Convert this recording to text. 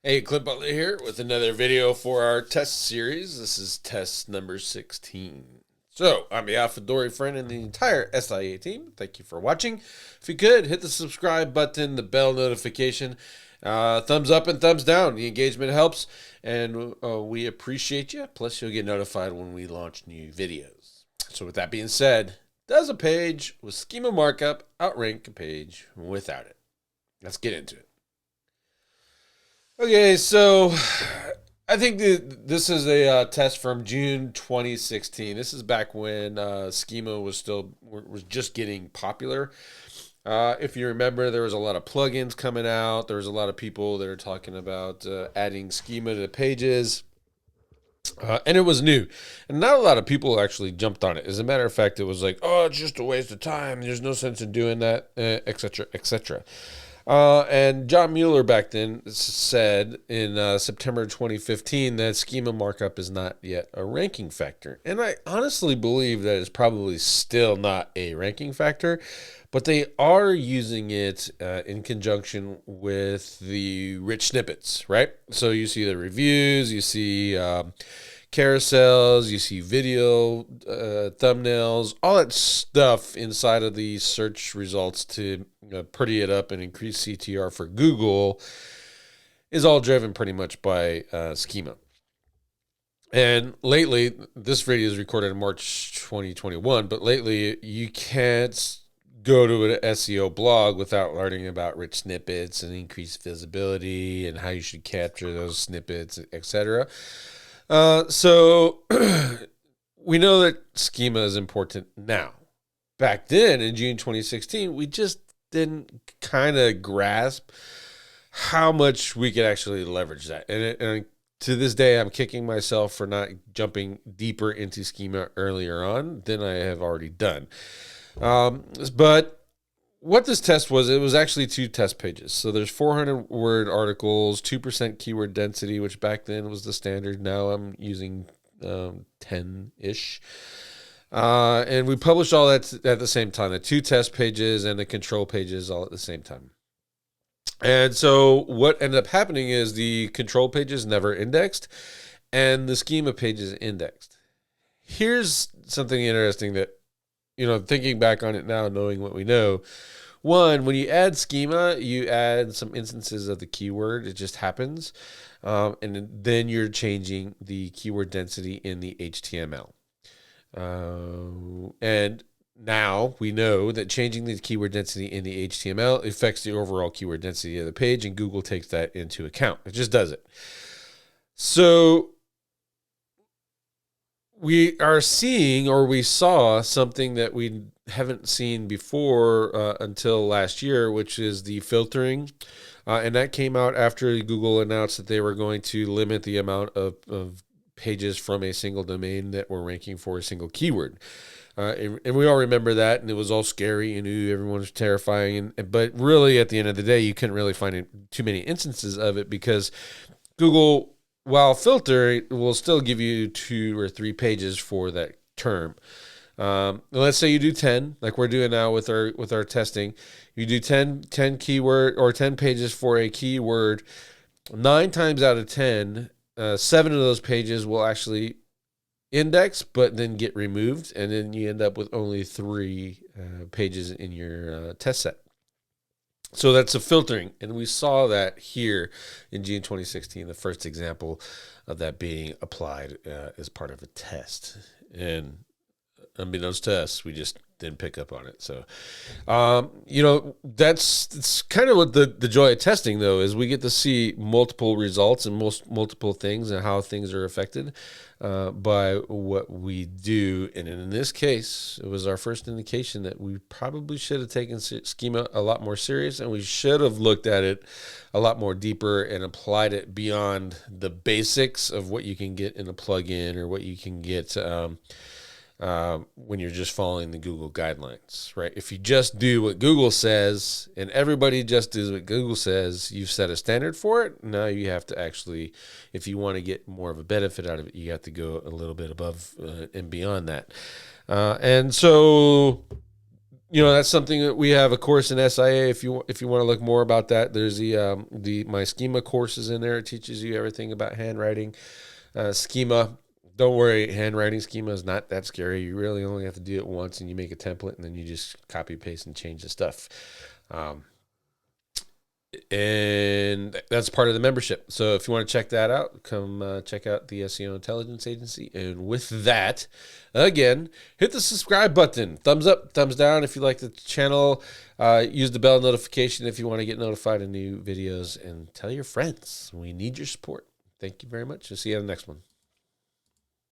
Hey, Clint Butler here with another video for our test series. This is test number 16. So, on behalf of Dory Friend and the entire SIA team, thank you for watching. If you could, hit the subscribe button, the bell notification, thumbs up and thumbs down. The engagement helps, and we appreciate you. Plus, you'll get notified when we launch new videos. So, with that being said, does a page with schema markup outrank a page without it? Let's get into it. Okay, so I think this is a test from June 2016. This is back when Schema was just getting popular. If you remember, there was a lot of plugins coming out. There was a lot of people that are talking about adding Schema to pages. And it was new. And not a lot of people actually jumped on it. As a matter of fact, it was like, oh, it's just a waste of time. There's no sense in doing that, etc., etc. And John Mueller back then said in September 2015 that schema markup is not yet a ranking factor. And I honestly believe that it's probably still not a ranking factor, but they are using it in conjunction with the rich snippets, right? So you see the reviews, you see carousels, you see video, thumbnails, all that stuff inside of the search results to pretty it up and increase CTR for Google is all driven pretty much by schema. And lately, this video is recorded in March 2021, but lately you can't go to an SEO blog without learning about rich snippets and increased visibility and how you should capture those snippets, etc. So we know that schema is important now. Back then in June 2016, we just didn't kind of grasp how much we could actually leverage that. And to this day, I'm kicking myself for not jumping deeper into schema earlier on than I have already done. But what this test was, it was actually two test pages. So there's 400 word articles, 2% keyword density, which back then was the standard. Now I'm using 10-ish. And we published all that at the same time, the two test pages and the control pages all at the same time. And so what ended up happening is the control pages never indexed and the schema pages indexed. Here's something interesting that, thinking back on it now, knowing what we know. One, when you add schema, you add some instances of the keyword. It just happens. And then you're changing the keyword density in the HTML. And now we know that changing the keyword density in the HTML affects the overall keyword density of the page, and Google takes that into account. It just does it. So we are seeing, or we saw something that we haven't seen before until last year, which is the filtering. And that came out after Google announced that they were going to limit the amount of pages from a single domain that were ranking for a single keyword. And we all remember that, and it was all scary, and everyone was terrifying. But really, at the end of the day, you couldn't really find too many instances of it because Google, while filter, will still give you 2 or 3 pages for that term. Let's say you do 10, like we're doing now with our testing. You do 10 keyword or 10 pages for a keyword. 9 times out of 10, 7 of those pages will actually index, but then get removed, and then you end up with only 3 pages in your test set. So that's a filtering, and we saw that here in June 2016, the first example of that being applied as part of a test. And unbeknownst to us, we just didn't pick up on it. So, that's kind of what the joy of testing, though, is we get to see multiple results and multiple things and how things are affected by what we do. And in this case, it was our first indication that we probably should have taken schema a lot more serious, and we should have looked at it a lot more deeper and applied it beyond the basics of what you can get in a plugin or what you can get when you're just following the Google guidelines, right? If you just do what Google says and everybody just does what Google says, you've set a standard for it. Now you have to actually, if you want to get more of a benefit out of it, you have to go a little bit above and beyond that. And so, That's something that we have a course in SIA. If you want to look more about that, there's the my Schema courses in there. It teaches you everything about handwriting. Schema, don't worry, handwriting Schema is not that scary. You really only have to do it once, and you make a template, and then you just copy paste and change the stuff. And that's part of the membership. So if you want to check that out, come check out the SEO Intelligence Agency. And with that, again, hit the subscribe button. Thumbs up, thumbs down if you like the channel. Use the bell notification if you want to get notified of new videos. And tell your friends. We need your support. Thank you very much. I'll see you on the next one.